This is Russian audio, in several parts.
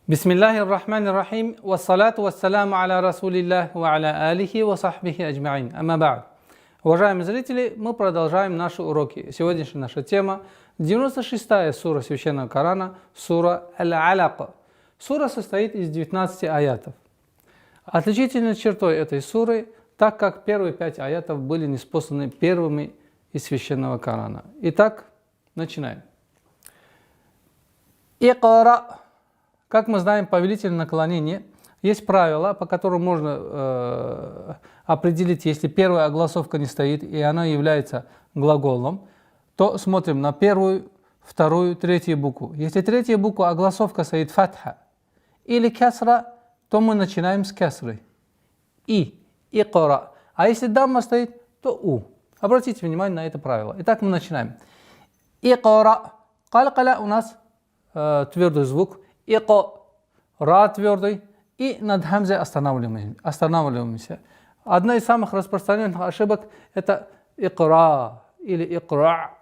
Бисмиллахи рахмани рахим, вассалату вассаламу аля расулиллах ва аля алихи ва сахбихи аджмаин. Амма ба'д. Уважаемые зрители, мы продолжаем наши уроки. Сегодняшняя наша тема 96-я сура Священного Корана, сура Аль-Аляк. Сура состоит из 19 аятов. Отличительной чертой этой суры, так как первые 5 аятов были ниспосланы первыми из Священного Корана. Итак, начинаем. Икра. Как мы знаем, повелитель наклонения, есть правило, по которому можно определить, если первая огласовка не стоит, и она является глаголом, то смотрим на первую, вторую, третью букву. Если третья буква огласовка стоит фатха или кясра, то мы начинаем с кясры. Икра. А если дамма стоит, то у. Обратите внимание на это правило. Итак, мы начинаем. Икра. Калькаля у нас твердый звук. Ико, ра твердый, и над хамзой останавливаемся. Одна из самых распространенных ошибок это икра или икра.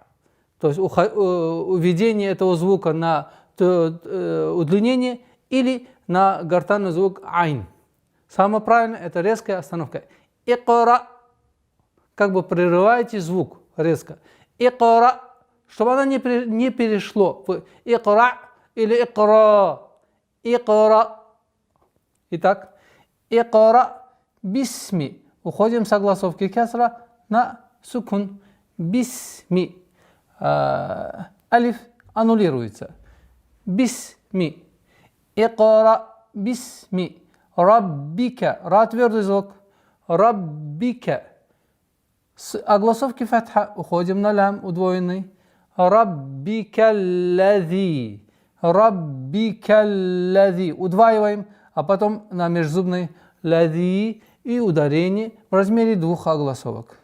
То есть уведение этого звука на удлинение или на гортанный звук айн. Самое правильное это резкая остановка. Икра, как бы прерываете звук резко. Икра, чтобы она не перешло в икра или икра. Икра. Итак, икра бисми. Уходим с огласовки кясра на сукун. Бисми. Алиф аннулируется. Бисми. Икра бисми. Раббика. Ра твердый звук. Раббика. С огласовки фатха уходим на лям удвоенный. Раббика лази. Раббика лази. Удваиваем, а потом на межзубной лази и ударение в размере двух огласовок.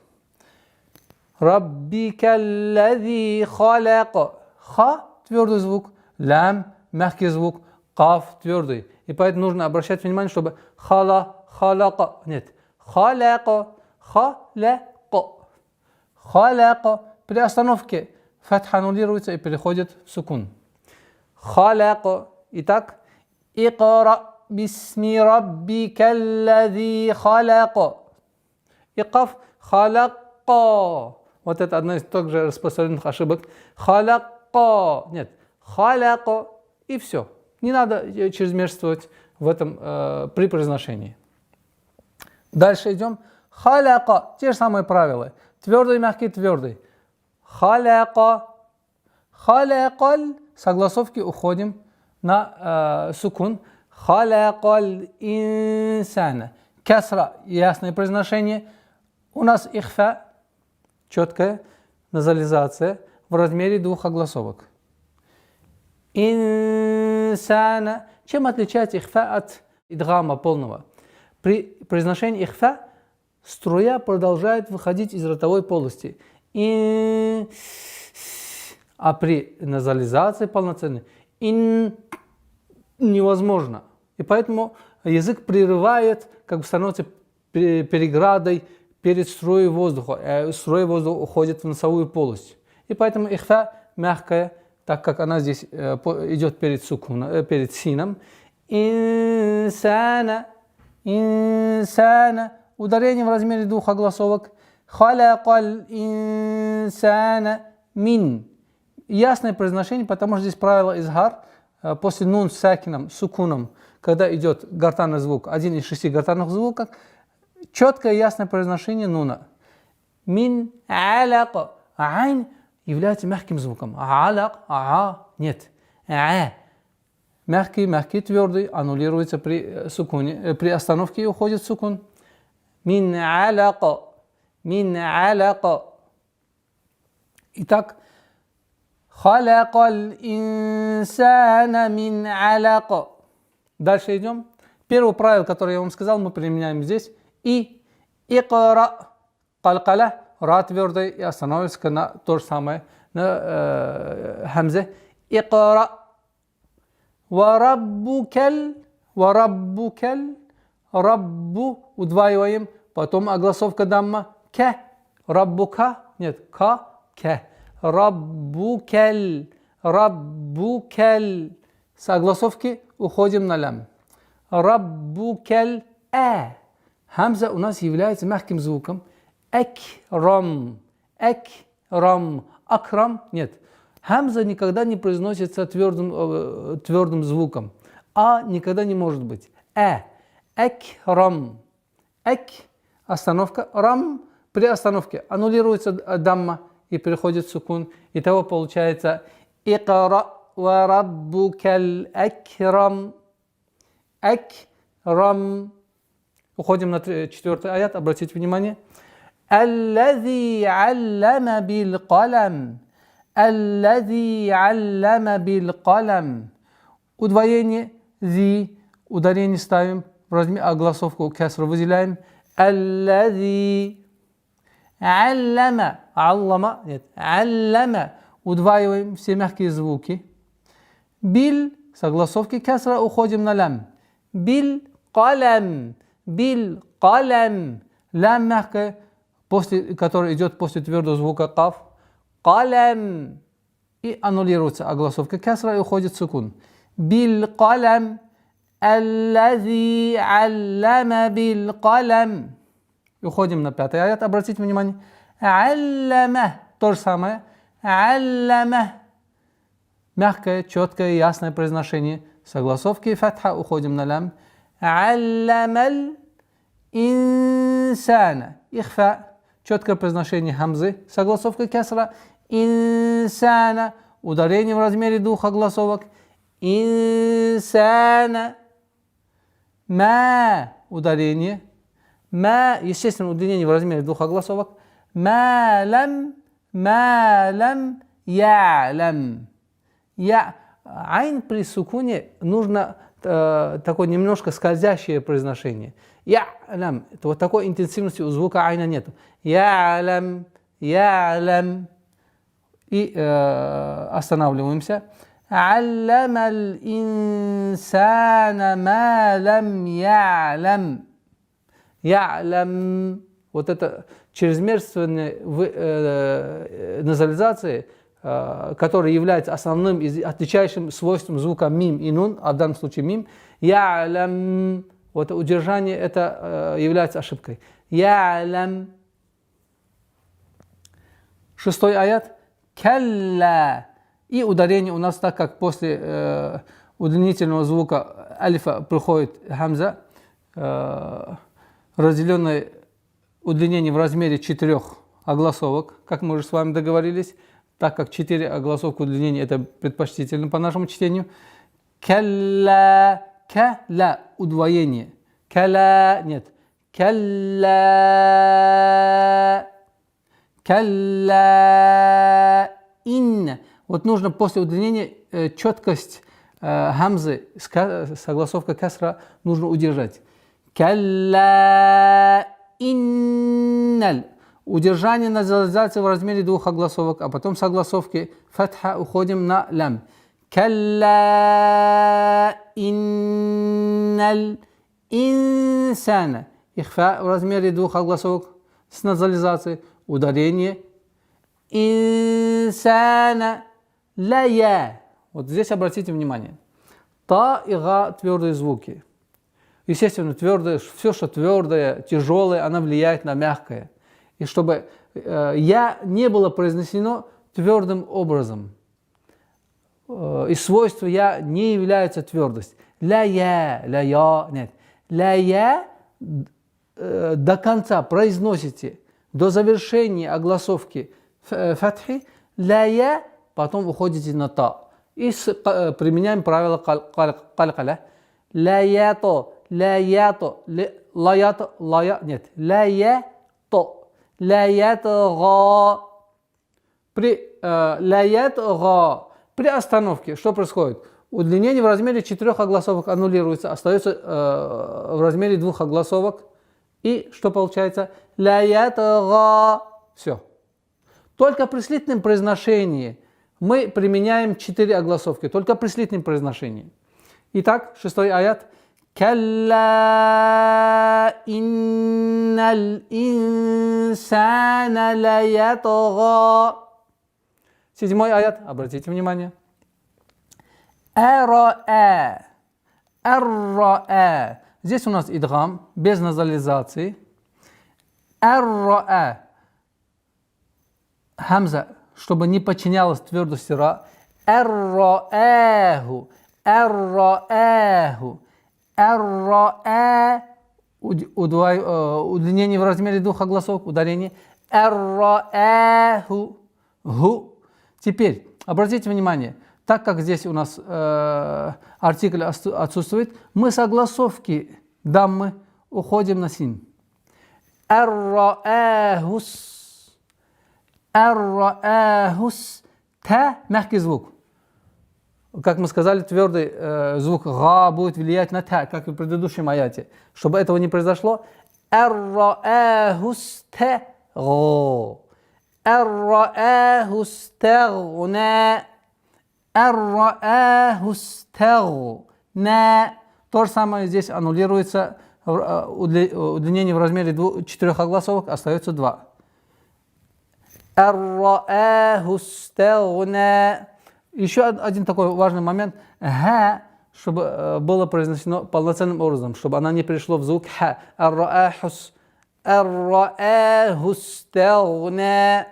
Раббика лази халяка. Ха твердый звук, лям мягкий звук, каф твердый. И поэтому нужно обращать внимание, чтобы халяка. Нет. Халяка. Халяка. Халяка. При остановке фатха аннулируется и переходит в сукун. Халяка. Итак, икра бисми раббика аллази халяка. И каф халяка. Вот это одна из также распространенных ошибок. Халяка. Нет. Халяка. И все. Не надо чрезмерствовать в этом при произношении. Дальше идем. Халяка. Те же самые правила. Твердый, мягкий, твердый. Халяка. Халякаль. С огласовки уходим на сукун. Халякаль инсана. Касра. Ясное произношение. У нас ихфа. Четкая назализация в размере двух огласовок. Инсана. Чем отличается ихфа от идгама полного? При произношении ихфа струя продолжает выходить из ротовой полости. А при назализации полноценной невозможно. И поэтому язык прерывает, как бы становится переградой перед струей воздуха. Струя воздуха уходит в носовую полость. И поэтому ихфа мягкая, так как она здесь идет перед сином. Инсана. Инсана. Ударение в размере двух огласовок. Халякаль инсана мин. Ясное произношение, потому что здесь правило изгар. После нун с сакином, сукуном, когда идет гортанный звук, один из 6 гортанных звуков, четкое ясное произношение нуна. Мин аляка. Айн является мягким звуком. Аляк, нет. Мягкий, твердый, аннулируется при сукуне, при остановке и уходит в сукун. Мин аляка. Мин аляка. Итак, халякаль инсана мин аляка. Дальше идем. Первое правило, которое я вам сказал, мы применяем здесь. И икра. Калькаля. Ра твердый и остановится на то же самое. На хамзе. Икра. Вараббукаль. Вараббукаль. Раббу. Удваиваем. Потом огласовка дамма. Ка. Раббука. Нет. Ка. Ка. Раббукаль. Раббукаль. С огласовки уходим на лям. Раббукаль Хамза у нас является мягким звуком. Акрам. Акрам нет. Хамза никогда не произносится твердым звуком. А никогда не может быть. Акрам. Остановка. Рам. При остановке аннулируется дамма и переходит в сукун. Итого получается Икра ва раббукаль акрам. Акрам. Уходим на 4-й аят. Обратите внимание. Аллази аллама бил калам. Аллази аллама бил калам. Удвоение. Зи. Ударение ставим. Огласовку кесру выделяем. Аллази. Аллама. Аллама. Нет. Аллама. Удваиваем все мягкие звуки. Бил. Согласовки кесра. Уходим на лям. Бил калам. Бил калам. Лям мягкая, который идет после твердого звука каф. Калам. И аннулируется огласовка кесра и уходит сукун. Бил калам. Аллази аллама бил калам. Уходим на 5-й аят. Обратите внимание. Аллама. То же самое. Аллама. Мягкое, четкое, ясное произношение. Согласовки фатха. Уходим на лям. Алламаль инсана. Ихфа. Четкое произношение хамзы. Согласовка кесра. Инсана. Ударение в размере 2 огласовок. Инсана. Ма. Ударение. Ма. Естественно, удлинение в размере 2 огласовок. Малам. Малам. Ялам. Айн при сукуне нужно такое немножко скользящее произношение. Ялам. Вот такой интенсивности у звука айна нет. Ялам. Ялам. И останавливаемся. Алламаль инсана ма лам ялам. Ялам. Вот это чрезмерственная назализация, которая является основным и отличающим свойством звука мим и нун, а в данном случае мим. Ялам. Вот удержание это является ошибкой. Ялам. 6-й аят. Калла. И ударение у нас, так как после удлинительного звука алифа приходит хамза, разделенное удлинение в размере 4 огласовок, как мы уже с вами договорились, так как 4 огласовка удлинения это предпочтительно по нашему чтению. Калла. Калла. Удвоение. Калла. Нет. Калла. Калла. Инна. Вот нужно после удлинения четкость хамзы, согласовка касра нужно удержать. Калла инналь. Удержание назализации в размере 2 огласовок, а потом согласовки фатха уходим на лям. Калла инналь инсана. Ихфа в размере 2 огласовок с назализацией. Ударение. Инсана. Ля. Вот здесь обратите внимание. Та и га твердые звуки. Естественно, твердое, все, что твердое, тяжелое, оно влияет на мягкое. И чтобы я не было произнесено твердым образом. И свойство я не является твердость. Ля-я, нет. Ля-я до конца произносите, до завершения огласовки фатхи, ля-я, потом уходите на та. И применяем правило калькаля. Ля-я-то, ля-я-то, ла-я-то, ла-я, нет. Ля-я-то. Ля-ят-га. При ля-ят-га. При остановке что происходит? Удлинение в размере 4 огласовок аннулируется, остается в размере 2 огласовок. И что получается? Ля-ят-га. Все. Только при слитном произношении мы применяем 4 огласовки. Только при слитном произношении. Итак, 6-й аят. Калла инналь инсана лаятга. 7-й аят. Обратите внимание. Ара. Ар-ра-а. Здесь у нас идгам, без назализации. Ар-ра-а. Хамза, чтобы не подчинялась твердости ра. Ар-ра-аху. Ар-ра-аху. Ар-ра-а. Удлинение в размере двух огласовок, ударение. Ар-ра-аху. Ху. Теперь, обратите внимание, так как здесь у нас артикль отсутствует, мы с огласовки даммы уходим на син. Ар-ра-ахус. Ар-ра-ахус. Та мягкий звук. Как мы сказали, твердый звук га будет влиять на та, как и в предыдущем аяте. Чтобы этого не произошло, ар-ра-ахус та го. Ар-ра-ахус тагна. Ар-ра-ахус тагна. То же самое здесь аннулируется, удлинение в размере 4 огласовок остается 2. Ар-ра-ахус тагна. Еще один такой важный момент. Ха, чтобы было произнесено полноценным образом, чтобы она не перешла в звук ха. Ар-ра-ахус. Ар-ра-ахус тагна.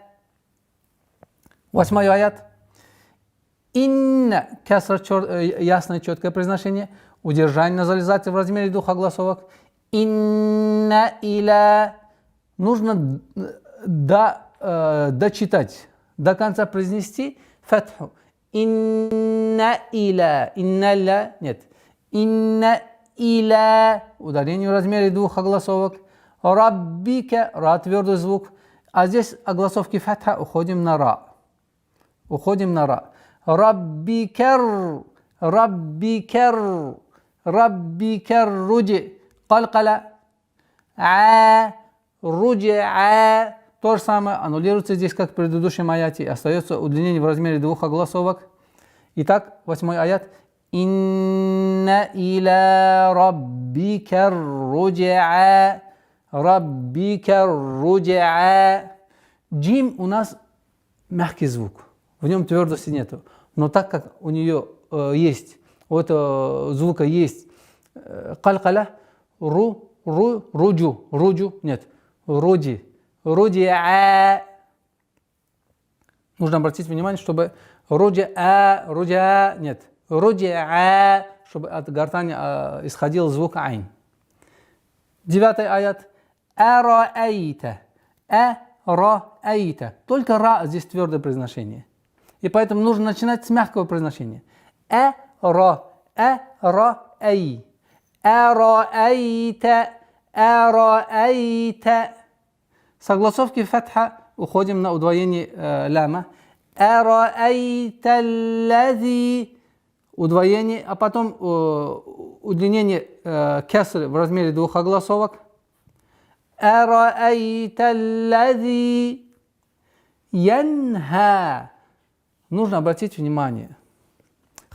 8-й аят. Инна, касра, ясное, четкое произношение. Удержание назализации в размере 2 огласовок. Инна иля. Нужно дочитать, до конца произнести фатху. Инна иля. Инна ля. Нет. Инна иля. Ударение в размере 2 огласовок. Раббика. Ра, твердый звук. А здесь огласовки фатха уходим на ра. Уходим на ра. Раббикар. Раббикар. Раббикар. Руди. Калкала. А. Руди. А. То же самое аннулируется здесь, как в предыдущем аяте. Остается удлинение в размере 2 огласовок. Итак, 8-й аят. Инна иля раббикар руджи'a. Раббикар руджи'a. Джим у нас мягкий звук. В нем твердости нету. Но так как у нее есть, у этого звука есть калкаля, руджу, нет, руди. Руди'a. Нужно обратить внимание, чтобы руди'a, нет, руди'a, чтобы от гортани исходил звук айн. 9-й аят. Ара'айта. Ара'айта. Только ра здесь твердое произношение. И поэтому нужно начинать с мягкого произношения. Ара'ай. Ара'айта. Ара'айта. Согласовки фатха уходим на удвоение ляма. Ара'айта аллази. Удвоение, а потом удлинение кесры в размере 2 огласовок. Ара'айта аллази янха. Нужно обратить внимание.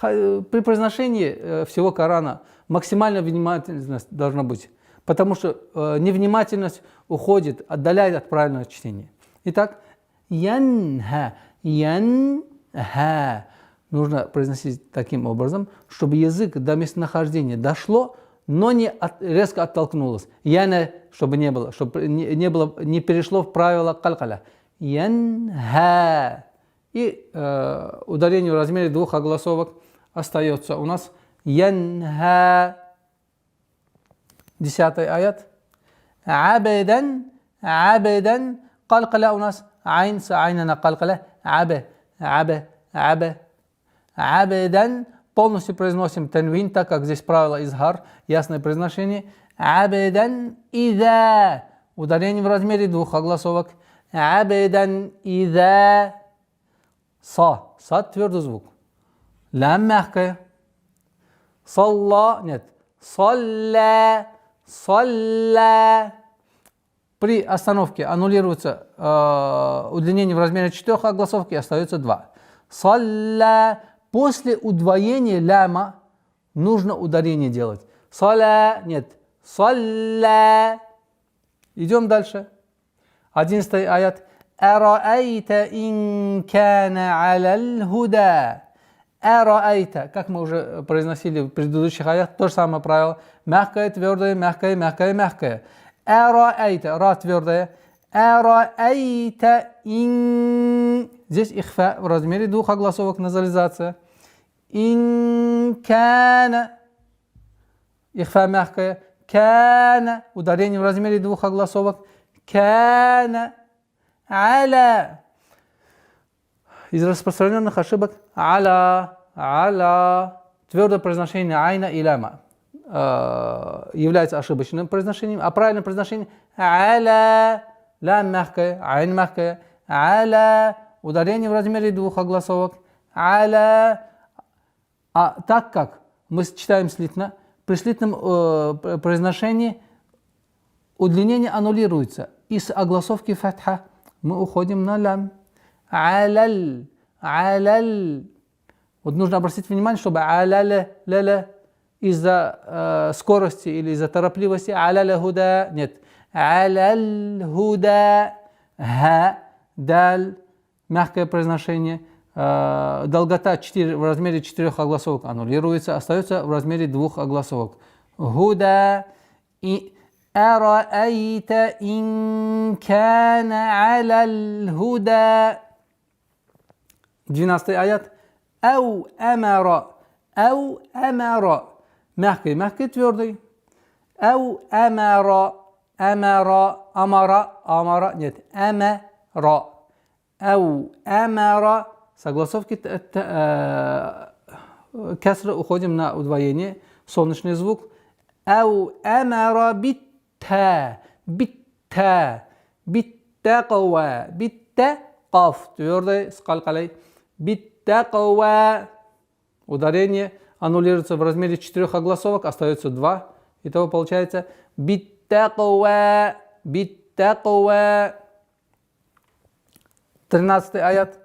При произношении всего Корана максимальная внимательность должна быть. Потому что невнимательность уходит, отдаляет от правильного чтения. Итак, янха, янха. Нужно произносить таким образом, чтобы язык до местонахождения дошло, но не резко оттолкнулось. Яна, чтобы не было, не перешло в правило калкаля. Янха. И ударение в размере 2 огласовок остается у нас янха. 10-й аят. Абедан, абедан. Калкаля у нас айн с айна калкаля. Абе. Абедан. Полностью произносим танвин, так как здесь правило изхар, ясное произношение. Абедан иза. Ударение в размере 2 огласовок. Абедан иза. Са. Са твердый звук. Лям мягкая. Салла. Нет. Салла. Салла. При остановке аннулируется удлинение в размере 4 огласовки, остается 2. Салла. После удвоения ляма нужно ударение делать. Салла. Нет. Салла. Идем дальше. 11-й аят. Ара'айта ин кана аля аль-худа. Араайта, как мы уже произносили в предыдущих аятах, то же самое правило. Мягкое, твердое, мягкое, мягкое, мягкое. Араайта, ра твердая. Араайта ин. Здесь ихфа в размере двух огласовок, назализация. Инкана. Ихфа мягкая. Кана. Ударение в размере двух огласовок. Кана. Аля. Из распространенных ошибок аля, аля. Твердое произношение айна и ляма является ошибочным произношением, а правильное произношение аля. Лям мягкое, айн мягкое. Аля. Ударение в размере двух огласовок. Аля. А так как мы читаем слитно, при слитном произношении удлинение аннулируется. Из огласовки фатха мы уходим на лям. Аляль, аляль. Вот нужно обратить внимание, чтобы аляля, ляля из-за скорости или из-за торопливости аляля худа. Нет. Аляль худа. Ха, даль. Мягкое произношение. Долгота в размере 4 огласовок аннулируется, остается в размере 2 огласовок. Худа. Араайта ин кана аляль худа. 12 аят. Ау амара. Ау амара. Мягкий, мягкий, твердый. Ау амара. Амара. Амара. Амара. Нет. Амара. Ау амара. Согласовки кесра уходим на удвоение. Солнечный звук. Ау амара битта. Битта. Биттаква. Битта. Каф. Твердый. Скалкалей. Биттаква. Ударение аннулируется в размере 4 огласовок, остается 2. Итого получается биттаква. Биттаква. 13 аят.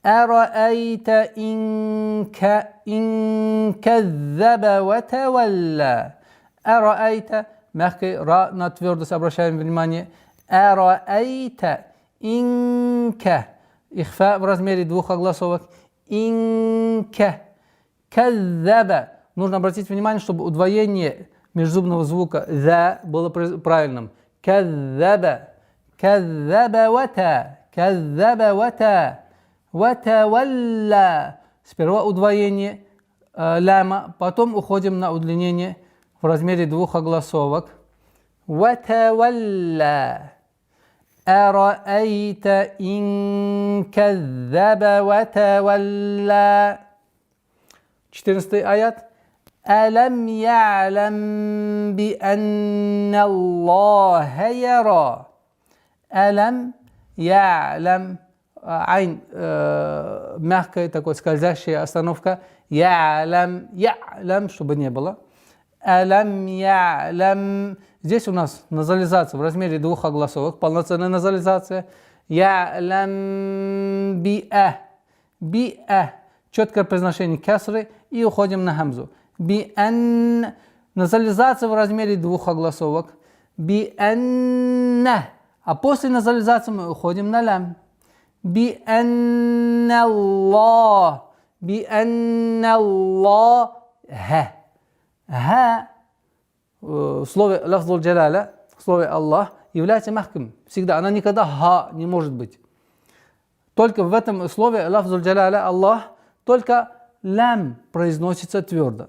Араайта ин каззаба ва тавалла. Араайта. Мягкий ра на твердость обращаем внимание. Араайта инка. Ихфа в размере 2 огласовок. Инка. Каззаба. Нужно обратить внимание, чтобы удвоение межзубного звука за было правильным. Каззаба. Каззаба вата. Каззаба вата. Ватавалла. Сперва удвоение ляма, потом уходим на удлинение в размере 2 огласовок. Ватавалла. Араайта ин каззаба ватавалла. 14 аят. Алам я'лам би анна Аллаха яра. Алам я'лам. Айн мягкая, такой скользящая остановка. Я'лам, я'лам, чтобы не было. Алам я'лам. Здесь у нас назализация в размере 2 огласовок, полноценная назализация. Я'лам би'а. Би'а. Четкое произношение кесры и уходим на хамзу. Би'ан. Назализация в размере 2 огласовок. Би'анна. А после назализации мы уходим на лям. Би'анна Аллах. Би'анна Аллах. Ха. В слове лафзул джаляля, в слове Аллах, является мягким. Всегда. Она никогда ха не может быть. Только в этом слове лафзул джаляля Аллах, только лям произносится твердо.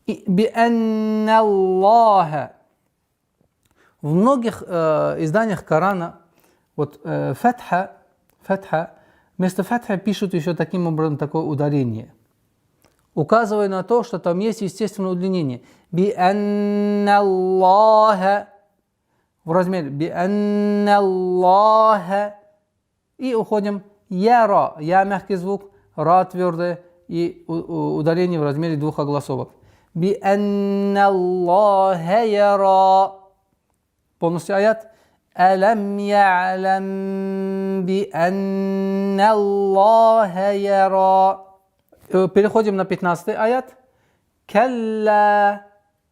Би'анна Аллаха. В многих изданиях Корана вот фатха, вместо фатха пишут еще таким образом такое ударение, указывая на то, что там есть естественное удлинение. Би'анна Аллаха. В размере би'анна Аллаха. И уходим яра. Я мягкий звук, ра твердое и ударение в размере 2 огласовок. Би'анна Аллаха яра. Полностью аят. Алам я'лам би'анна Аллаха яра. Переходим на 15 аят. Калла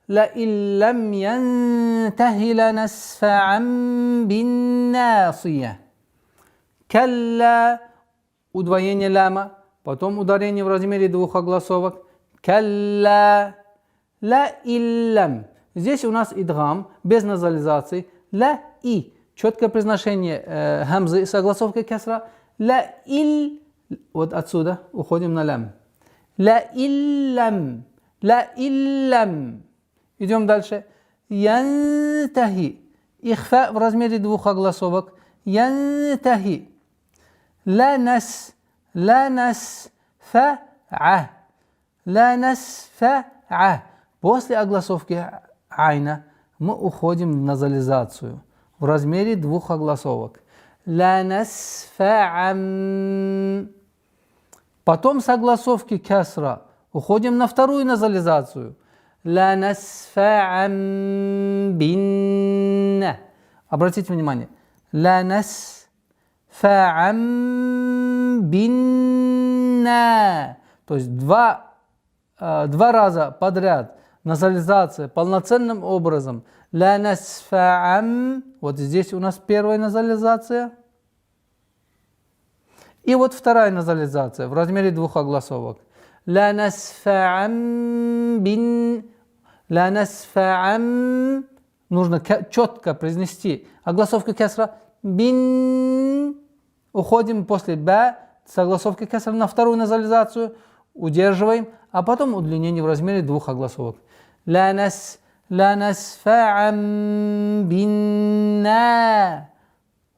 ла иллам янтахи ланасфа'ан бин насия. Калла. Удвоение ляма. потом ударение в размере двух огласовок. Калла, ла иллам. Здесь у нас идгам, без назализации. Ла и. Четкое произношение хамзы с огласовкой кесра. Ла ил. Вот отсюда уходим на лям. Ла иллам. Ла иллам. Идем дальше. Янтахи. Ихфа в размере двух огласовок. Янтахи. Ла нас фа'а. Ла нас фа'а. После огласовки айна мы уходим в назализацию в размере двух огласовок. Ла нас фа'ам. Потом с огласовки кесра уходим на вторую назализацию. Ла нас фа'ам бинна. Обратите внимание. Ла нас фа'ам бинна. То есть два раза подряд назализация полноценным образом. Ла нас фа'ам. Вот здесь у нас первая назализация. И вот вторая назализация в размере двух огласовок. Ла нас фа'ам бин. Ла нас фа'ам. Нужно четко произнести огласовка кесра. Бин. Уходим после б с огласовкой кесра на вторую назализацию. Удерживаем, а потом удлинение в размере двух огласовок. Ла нас фа'ам бинна.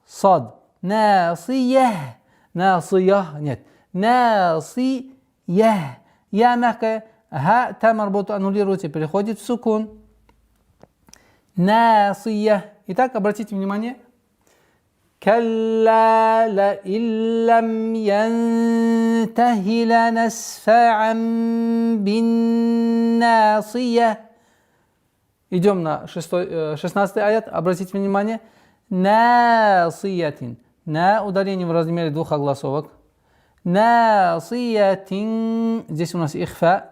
Сад. Насия. Насия. Нет. Насия. Я мягкая. Ха, та марбута аннулируется, переходит в сукун. Насия. Итак, обратите внимание. كلا لئن لم ينته لنسفعا بالناصية. Идем на 16 аят. Обратите внимание. Насиятин. На ударение в размере двух огласовок. Насиятин. Здесь у нас ихфа.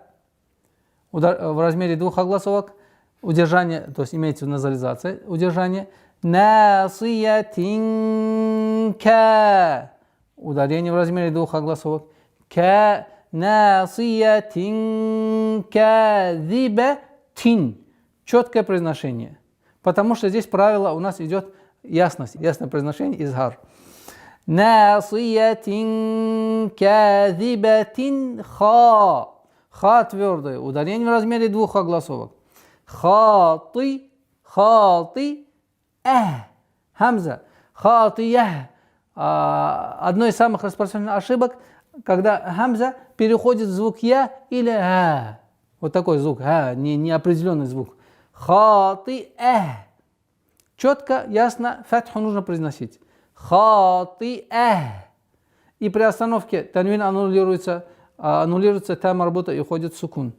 В размере двух огласовок. Удержание, то есть имеется назализация. Удержание. Насиятин ка. Ударение в размере двух огласовок. Ка. Насиятин кадибатин. Четкое произношение. Потому что здесь правило у нас идет ясность, ясное произношение изгар. Насиятин кадибатин ха. Ха твердое. Ударение в размере двух огласовок. Хати. Хати. Хамза. Хатия. Одно из самых распространенных ошибок, когда хамза переходит в звук я или а. Вот такой звук, неопределенный звук. Хатия. Четко, ясно, фатху нужно произносить. Хатия. И при остановке танвин аннулируется та марбута и уходит сукун.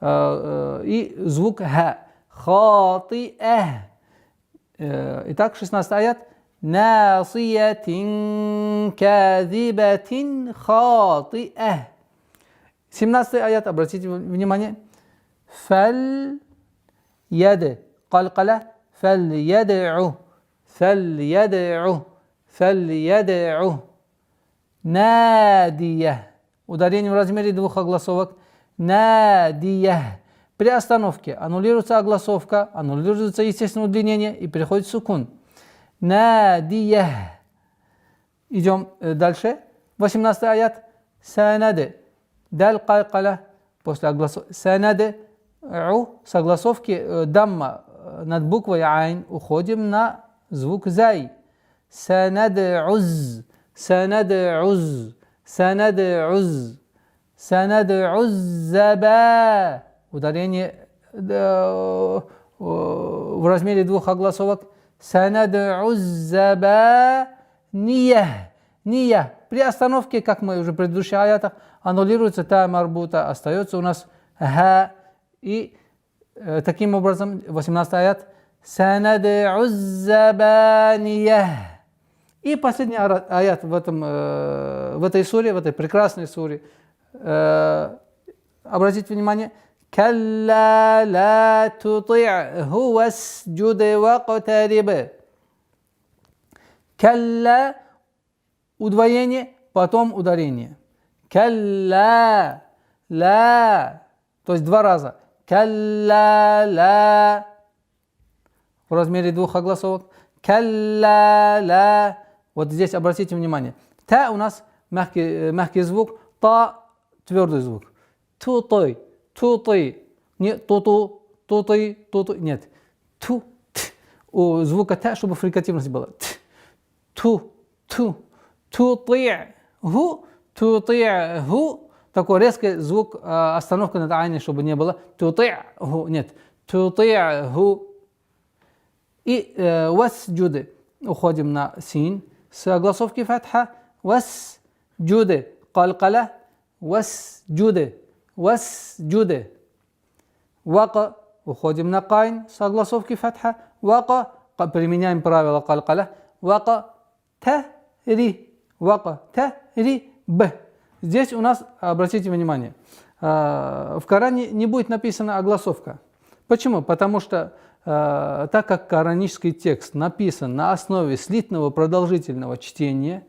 И звук ха. Хатия. Итак, 16 аят. Насиятин кадибатин хатиа. 17 аят, обратите внимание. Фаль яд. Калкала. Фаль яд'у. Фаль яд'у. Фаль яд'у. Надия. Ударение в размере двух огласовок. Надия. При остановке аннулируется огласовка, аннулируется естественное удлинение и переходит в сукун. Надия. Идем дальше. 18 аят. Санаде. Даль калкала. После огласовки. Санаде. С огласовки дамма над буквой айн уходим на звук зай. Санаде уз. Санаде уз. Санаде уз. Санаде уззаба. Ударение в размере двух огласовок. Санад'у заба ния. Ния. При остановке, как мы уже в предыдущих аятах, аннулируется та марбута, остается у нас ха. И таким образом, 18 аят. Санад'у заба ния. И последний аят в этой суре, в этой прекрасной суре. Обратите внимание. كلا لا تطعه واسجد واقترب. Калла удвоение, потом ударение. Калла, ла. То есть два раза. Калла, ла. В размере двух огласовок. Калла, ла. Вот здесь обратите внимание. Та у нас мягкий звук, та твердый звук. Тутой, тутой. Не туту, тутой, тутой. Нет. Ту, т. У звука та, чтобы фрикативность была. Ту, ту, тути'ху, тути'ху. Такой резкий звук, остановка над айной, чтобы не было. Тути'ху. Нет. Тути'ху. И васджуды. Уходим на син. С огласовки фатха. Васджуды. Калкала. Васджуды. Васджуды. Вака. Уходим на кайн. С огласовки фатха. Вака. Применяем правило калкала. Вака. Та-ри. Вака. Та-ри. Б. Здесь у нас, обратите внимание, в Коране не будет написана огласовка. Почему? Потому что так как коранический текст написан на основе слитного продолжительного чтения,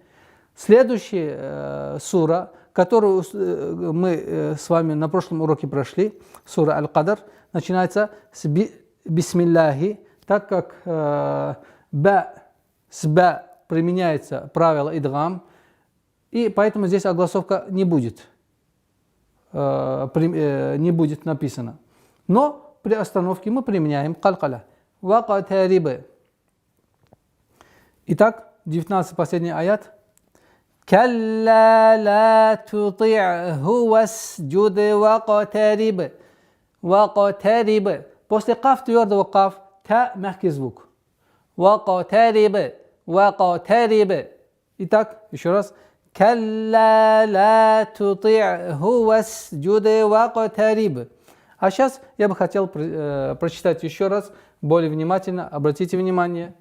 следующая сура, которую мы с вами на прошлом уроке прошли, сура Аль-Кадр, начинается с бисмилляхи, так как с ба применяется правило идгам, и поэтому здесь огласовка не будет написана. Но при остановке мы применяем калкаля. Вакатарибы. Итак, 19 последний аят. Калла ла тути'ху васджуд вакатарибы. Вакатарибы. После каф твердого каф, та мягкий звук. Вакатарибы. Вакатарибы. Итак, еще раз. Калла ла тути'ху васджуд вакатарибы. А сейчас я бы хотел прочитать еще раз, более внимательно. Обратите внимание.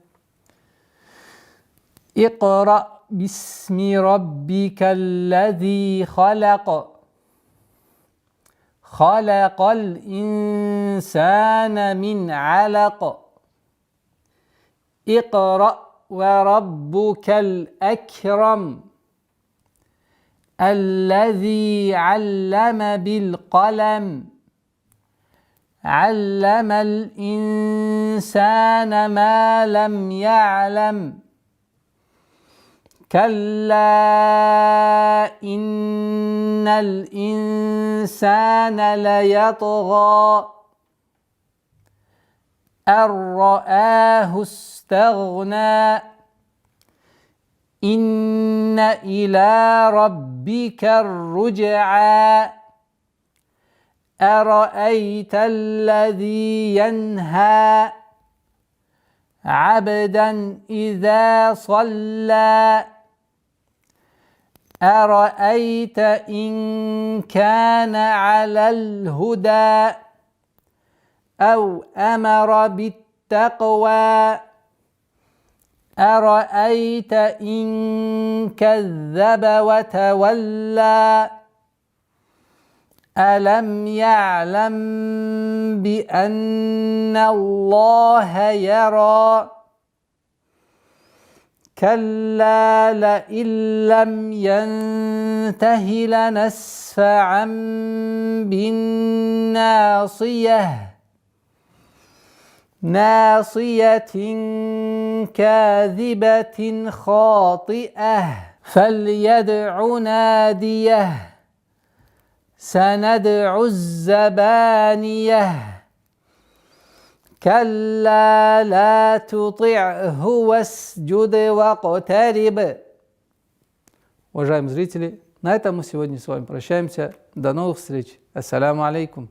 Икра бисми раббика аллази халака. Халакал инсана мин алака. Икра ва раббукал акрам. Аллази аллама бил калам. علم الإنسان ما لم يعلم كلا إن الإنسان ليطغى أن رآه استغنى إن إلى ربك الرجعى أرأيت الذي ينهى عبدا إذا صلى أرأيت إن كان على الهدى أو أمر بالتقوى أرأيت إن كذب وتولى ألم يعلم بأن الله يرى كلا لئن لم ينته لنسفعا بالناصية ناصية كاذبة خاطئة فليدع ناديه سندع الزبانية كلا لا تطعه واسجد واقترب. Уважаемые зрители, на этом мы сегодня с вами прощаемся. До новых встреч. Ассаляму алейкум.